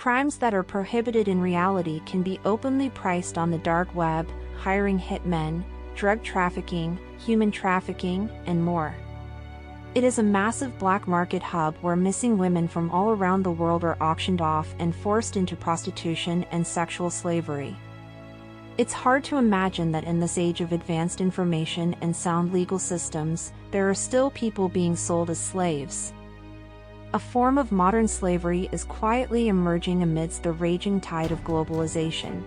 Crimes that are prohibited in reality can be openly priced on the dark web, hiring hitmen, drug trafficking, human trafficking, and more. It is a massive black market hub where missing women from all around the world are auctioned off and forced into prostitution and sexual slavery. It's hard to imagine that in this age of advanced information and sound legal systems, there are still people being sold as slaves. A form of modern slavery is quietly emerging amidst the raging tide of globalization.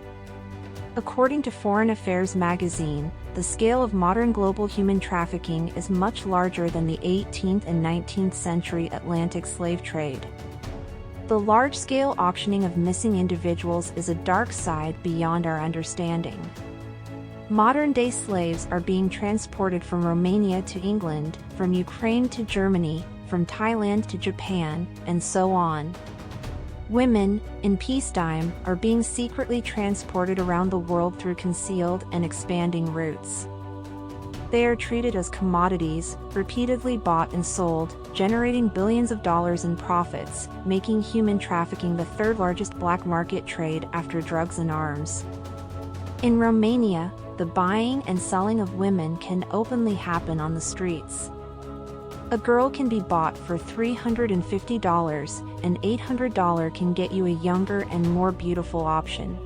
According to Foreign Affairs magazine, the scale of modern global human trafficking is much larger than the 18th and 19th century Atlantic slave trade. The large-scale auctioning of missing individuals is a dark side beyond our understanding. Modern-day slaves are being transported from Romania to England, from Ukraine to Germany, from Thailand to Japan, and so on. Women, in peacetime, are being secretly transported around the world through concealed and expanding routes. They are treated as commodities, repeatedly bought and sold, generating billions of dollars in profits, making human trafficking the third largest black market trade after drugs and arms. In Romania, the buying and selling of women can openly happen on the streets. A girl can be bought for $350, and $800 can get you a younger and more beautiful option.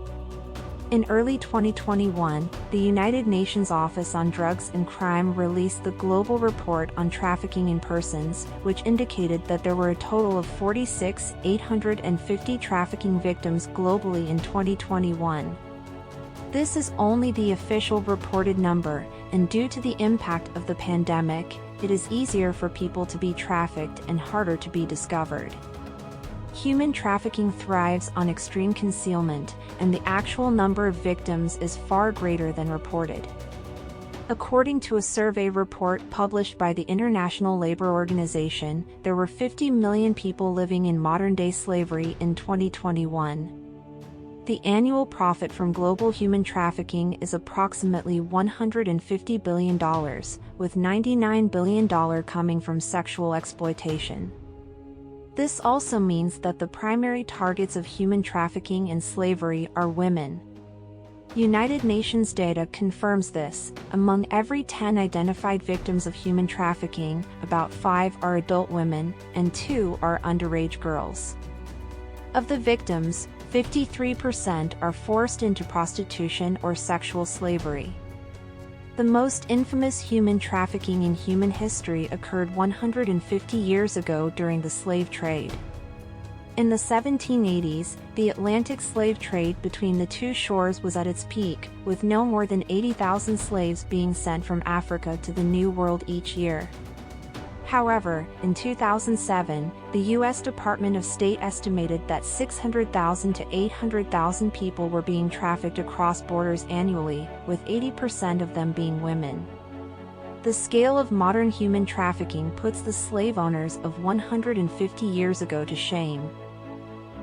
In early 2021, the United Nations Office on Drugs and Crime released the Global Report on Trafficking in Persons, which indicated that there were a total of 46,850 trafficking victims globally in 2021. This is only the official reported number, and due to the impact of the pandemic, it is easier for people to be trafficked and harder to be discovered. Human trafficking thrives on extreme concealment, and the actual number of victims is far greater than reported. According to a survey report published by the International Labour Organization, there were 50 million people living in modern-day slavery in 2021. The annual profit from global human trafficking is approximately $150 billion, with $99 billion coming from sexual exploitation. This also means that the primary targets of human trafficking and slavery are women. United Nations data confirms this. Among every 10 identified victims of human trafficking, about 5 are adult women, and 2 are underage girls. Of the victims, 53% are forced into prostitution or sexual slavery. The most infamous human trafficking in human history occurred 150 years ago during the slave trade. In the 1780s, the Atlantic slave trade between the two shores was at its peak, with no more than 80,000 slaves being sent from Africa to the New World each year. However, in 2007, the U.S. Department of State estimated that 600,000 to 800,000 people were being trafficked across borders annually, with 80% of them being women. The scale of modern human trafficking puts the slave owners of 150 years ago to shame.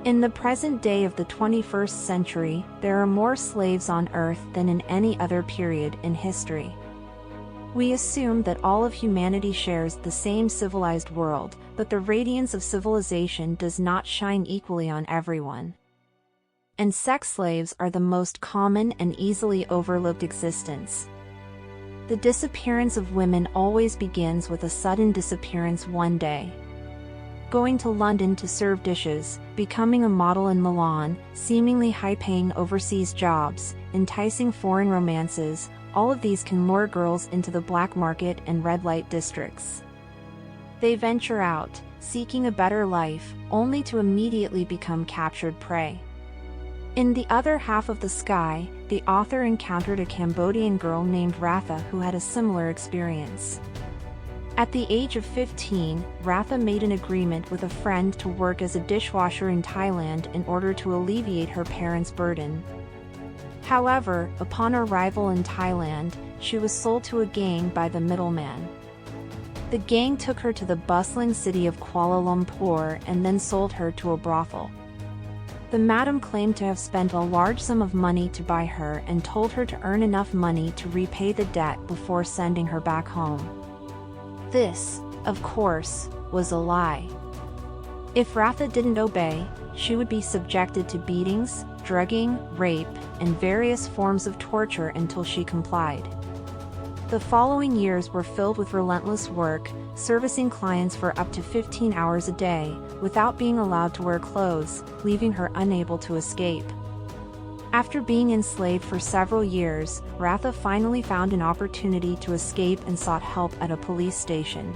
In the present day of the 21st century, there are more slaves on Earth than in any other period in history. We assume that all of humanity shares the same civilized world, but the radiance of civilization does not shine equally on everyone. And sex slaves are the most common and easily overlooked existence. The disappearance of women always begins with a sudden disappearance one day. Going to London to serve dishes, becoming a model in Milan, seemingly high-paying overseas jobs, enticing foreign romances, all of these can lure girls into the black market and red light districts. They venture out, seeking a better life, only to immediately become captured prey. In The Other Half of the Sky, the author encountered a Cambodian girl named Ratha who had a similar experience. At the age of 15, Ratha made an agreement with a friend to work as a dishwasher in Thailand in order to alleviate her parents' burden. However, upon arrival in Thailand, she was sold to a gang by the middleman. The gang took her to the bustling city of Kuala Lumpur and then sold her to a brothel. The madam claimed to have spent a large sum of money to buy her and told her to earn enough money to repay the debt before sending her back home. This, of course, was a lie. If Ratha didn't obey, she would be subjected to beatings, drugging, rape, and various forms of torture until she complied. The following years were filled with relentless work, servicing clients for up to 15 hours a day, without being allowed to wear clothes, leaving her unable to escape. After being enslaved for several years, Ratha finally found an opportunity to escape and sought help at a police station.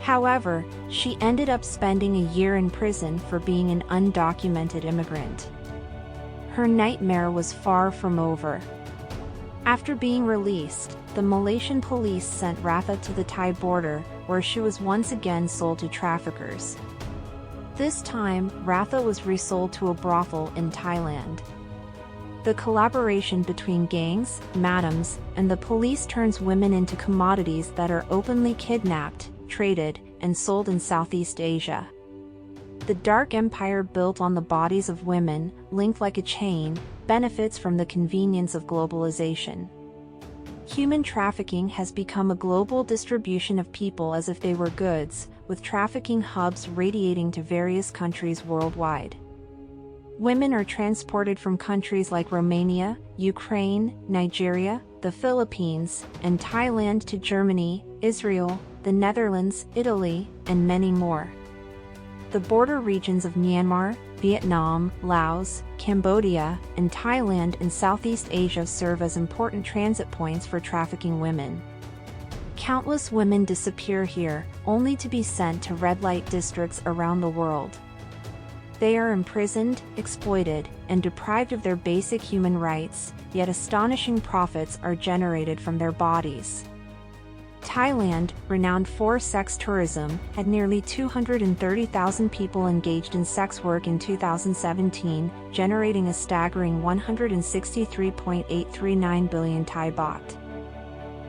However, she ended up spending a year in prison for being an undocumented immigrant. Her nightmare was far from over. After being released, the Malaysian police sent Ratha to the Thai border, where she was once again sold to traffickers. This time, Ratha was resold to a brothel in Thailand. The collaboration between gangs, madams, and the police turns women into commodities that are openly kidnapped, traded, and sold in Southeast Asia. The dark empire built on the bodies of women, linked like a chain, benefits from the convenience of globalization. Human trafficking has become a global distribution of people as if they were goods, with trafficking hubs radiating to various countries worldwide. Women are transported from countries like Romania, Ukraine, Nigeria, the Philippines, and Thailand to Germany, Israel, the Netherlands, Italy, and many more. The border regions of Myanmar, Vietnam, Laos, Cambodia, and Thailand in Southeast Asia serve as important transit points for trafficking women. Countless women disappear here, only to be sent to red light districts around the world. They are imprisoned, exploited, and deprived of their basic human rights, yet astonishing profits are generated from their bodies. Thailand, renowned for sex tourism, had nearly 230,000 people engaged in sex work in 2017, generating a staggering 163.839 billion Thai baht.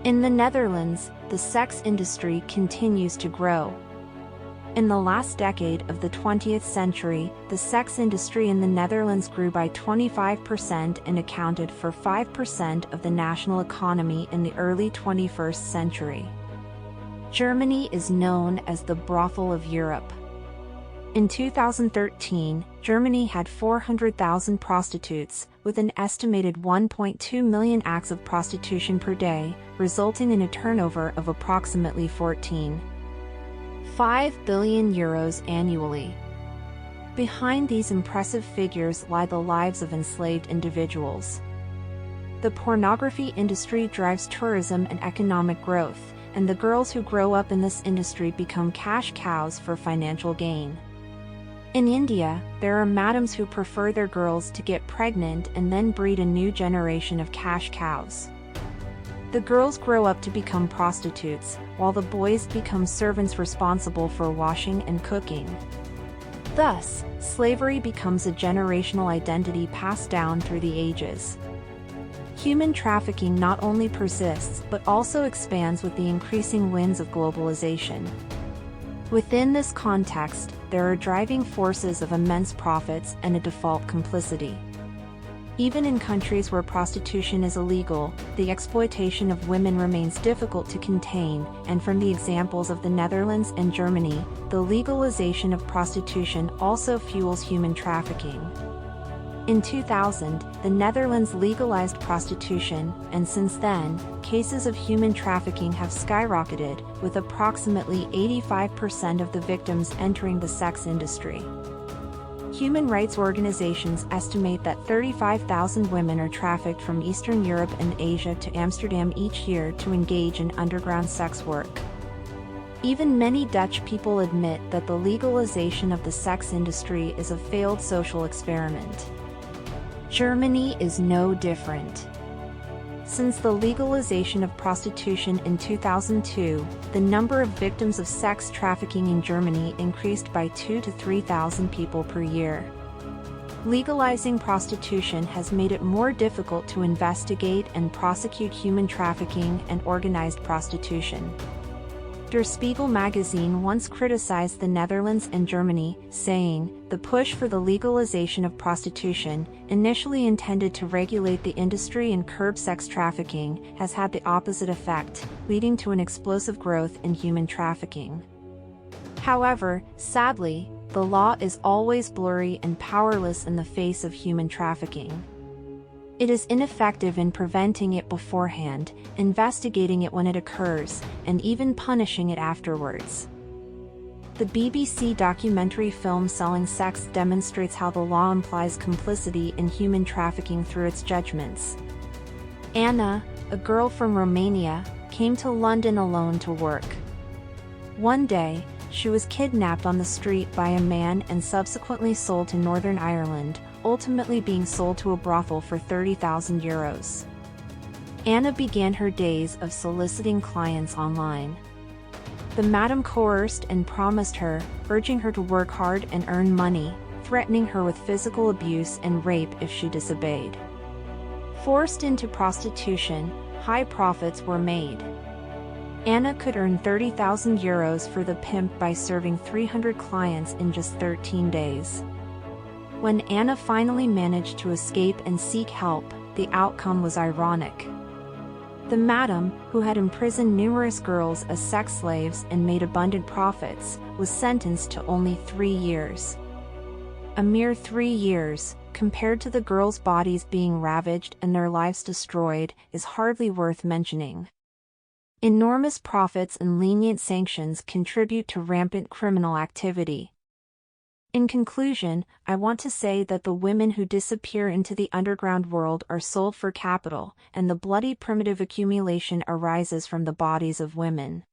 In the Netherlands, the sex industry continues to grow. In the last decade of the 20th century, the sex industry in the Netherlands grew by 25% and accounted for 5% of the national economy in the early 21st century. Germany is known as the brothel of Europe. In 2013, Germany had 400,000 prostitutes, with an estimated 1.2 million acts of prostitution per day, resulting in a turnover of approximately 14.5 billion euros annually. Behind these impressive figures lie the lives of enslaved individuals. The pornography industry drives tourism and economic growth, and the girls who grow up in this industry become cash cows for financial gain. In India, there are madams who prefer their girls to get pregnant and then breed a new generation of cash cows. The girls grow up to become prostitutes, while the boys become servants responsible for washing and cooking. Thus, slavery becomes a generational identity passed down through the ages. Human trafficking not only persists but also expands with the increasing winds of globalization. Within this context, there are driving forces of immense profits and a default complicity. Even in countries where prostitution is illegal, the exploitation of women remains difficult to contain, and from the examples of the Netherlands and Germany, the legalization of prostitution also fuels human trafficking. In 2000, the Netherlands legalized prostitution, and since then, cases of human trafficking have skyrocketed, with approximately 85% of the victims entering the sex industry. Human rights organizations estimate that 35,000 women are trafficked from Eastern Europe and Asia to Amsterdam each year to engage in underground sex work. Even many Dutch people admit that the legalization of the sex industry is a failed social experiment. Germany is no different. Since the legalization of prostitution in 2002, the number of victims of sex trafficking in Germany increased by 2,000 to 3,000 people per year. Legalizing prostitution has made it more difficult to investigate and prosecute human trafficking and organized prostitution. Der Spiegel magazine once criticized the Netherlands and Germany, saying, "The push for the legalization of prostitution, initially intended to regulate the industry and curb sex trafficking, has had the opposite effect, leading to an explosive growth in human trafficking." However, sadly, the law is always blurry and powerless in the face of human trafficking. It is ineffective in preventing it beforehand, investigating it when it occurs, and even punishing it afterwards. The BBC documentary film Selling Sex demonstrates how the law implies complicity in human trafficking through its judgments. Anna, a girl from Romania, came to London alone to work. One day, she was kidnapped on the street by a man and subsequently sold to Northern Ireland, ultimately being sold to a brothel for €30,000. Anna began her days of soliciting clients online. The madam coerced and promised her, urging her to work hard and earn money, threatening her with physical abuse and rape if she disobeyed. Forced into prostitution, high profits were made. Anna could earn €30,000 for the pimp by serving 300 clients in just 13 days. When Anna finally managed to escape and seek help, the outcome was ironic. The madam, who had imprisoned numerous girls as sex slaves and made abundant profits, was sentenced to only 3 years. A mere 3 years, compared to the girls' bodies being ravaged and their lives destroyed, is hardly worth mentioning. Enormous profits and lenient sanctions contribute to rampant criminal activity. In conclusion, I want to say that the women who disappear into the underground world are sold for capital, and the bloody primitive accumulation arises from the bodies of women.